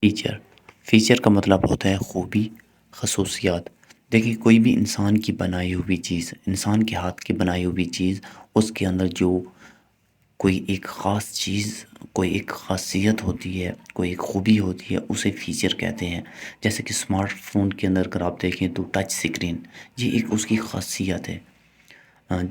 Feature feature کا مطلب ہوتا ہے خوبی، خصوصیات۔ دیکھیے کوئی بھی انسان کی بنائی ہوئی چیز، انسان کے ہاتھ کی بنائی ہوئی چیز، اس کے اندر جو کوئی ایک خاص چیز، کوئی ایک خاصیت ہوتی ہے، کوئی ایک خوبی ہوتی ہے، اسے فیچر کہتے ہیں۔ جیسے کہ اسمارٹ فون کے اندر اگر آپ دیکھیں تو ٹچ سکرین، یہ ایک اس کی خاصیت ہے۔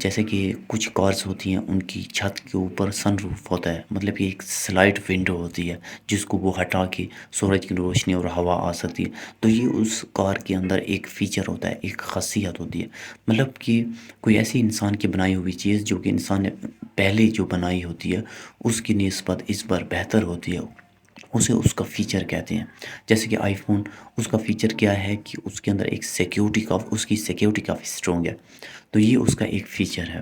جیسے کہ کچھ کارز ہوتی ہیں، ان کی چھت کے اوپر سن روف ہوتا ہے، مطلب کہ ایک سلائڈ ونڈو ہوتی ہے جس کو وہ ہٹا کے سورج کی روشنی اور ہوا آ سکتی ہے، تو یہ اس کار کے اندر ایک فیچر ہوتا ہے، ایک خاصیت ہوتی ہے۔ مطلب کہ کوئی ایسی انسان کی بنائی ہوئی چیز جو کہ انسان نے پہلے جو بنائی ہوتی ہے اس کی نسبت اس بار بہتر ہوتی ہے، اسے اس کا فیچر کہتے ہیں۔ جیسے کہ آئی فون، اس کا فیچر کیا ہے کہ اس کے اندر ایک اس کی سیکیورٹی کافی اسٹرونگ ہے، تو یہ اس کا ایک فیچر ہے۔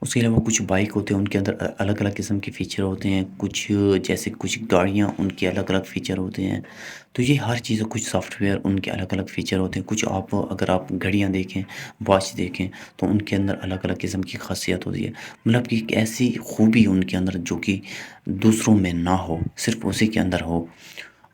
اس کے علاوہ کچھ بائک ہوتے ہیں، ان کے اندر الگ الگ قسم کے فیچر ہوتے ہیں، جیسے کچھ گاڑیاں، ان کے الگ الگ فیچر ہوتے ہیں۔ تو یہ ہر چیز، کچھ سافٹ ویئر ان کے الگ الگ فیچر ہوتے ہیں۔ کچھ اگر آپ گھڑیاں دیکھیں، واچ دیکھیں، تو ان کے اندر الگ الگ قسم کی خاصیت ہوتی ہے، مطلب کہ ایک ایسی خوبی ان کے اندر جو کہ دوسروں میں نہ ہو، صرف اسی کے اندر ہو۔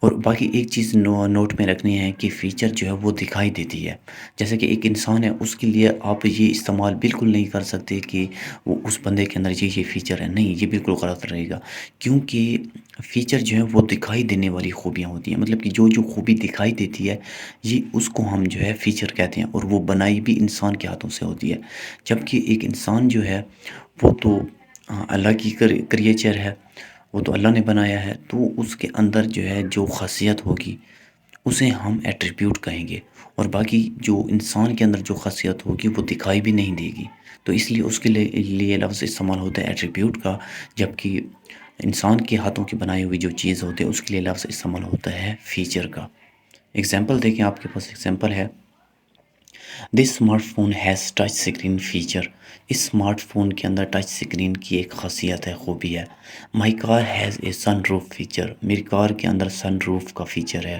اور باقی ایک چیز نوٹ میں رکھنی ہے کہ فیچر جو ہے وہ دکھائی دیتی ہے۔ جیسے کہ ایک انسان ہے، اس کے لیے آپ یہ استعمال بالکل نہیں کر سکتے کہ وہ اس بندے کے اندر یہ فیچر ہے، نہیں، یہ بالکل غلط رہے گا، کیونکہ فیچر جو ہے وہ دکھائی دینے والی خوبیاں ہوتی ہیں، مطلب کہ جو خوبی دکھائی دیتی ہے، یہ اس کو ہم جو ہے فیچر کہتے ہیں، اور وہ بنائی بھی انسان کے ہاتھوں سے ہوتی ہے۔ جبکہ ایک انسان جو ہے وہ تو اللہ کی کریچر ہے، وہ تو اللہ نے بنایا ہے، تو اس کے اندر جو ہے جو خاصیت ہوگی اسے ہم ایٹریبیوٹ کہیں گے، اور باقی جو انسان کے اندر جو خاصیت ہوگی وہ دکھائی بھی نہیں دے گی، تو اس لیے اس کے لیے لفظ استعمال ہوتا ہے ایٹریبیوٹ کا۔ جبکہ انسان کے ہاتھوں کی بنائی ہوئی جو چیز ہوتی ہے اس کے لیے لفظ استعمال ہوتا ہے فیچر کا۔ اگزامپل دیکھیں، آپ کے پاس اگزامپل ہے، this smart phone has touch screen feature. اس اسمارٹ فون کے اندر ٹچ سکرین کی ایک خاصیت ہے، خوبی ہے۔ My car has a sunroof feature. میری کار کے اندر سن روف کا فیچر ہے۔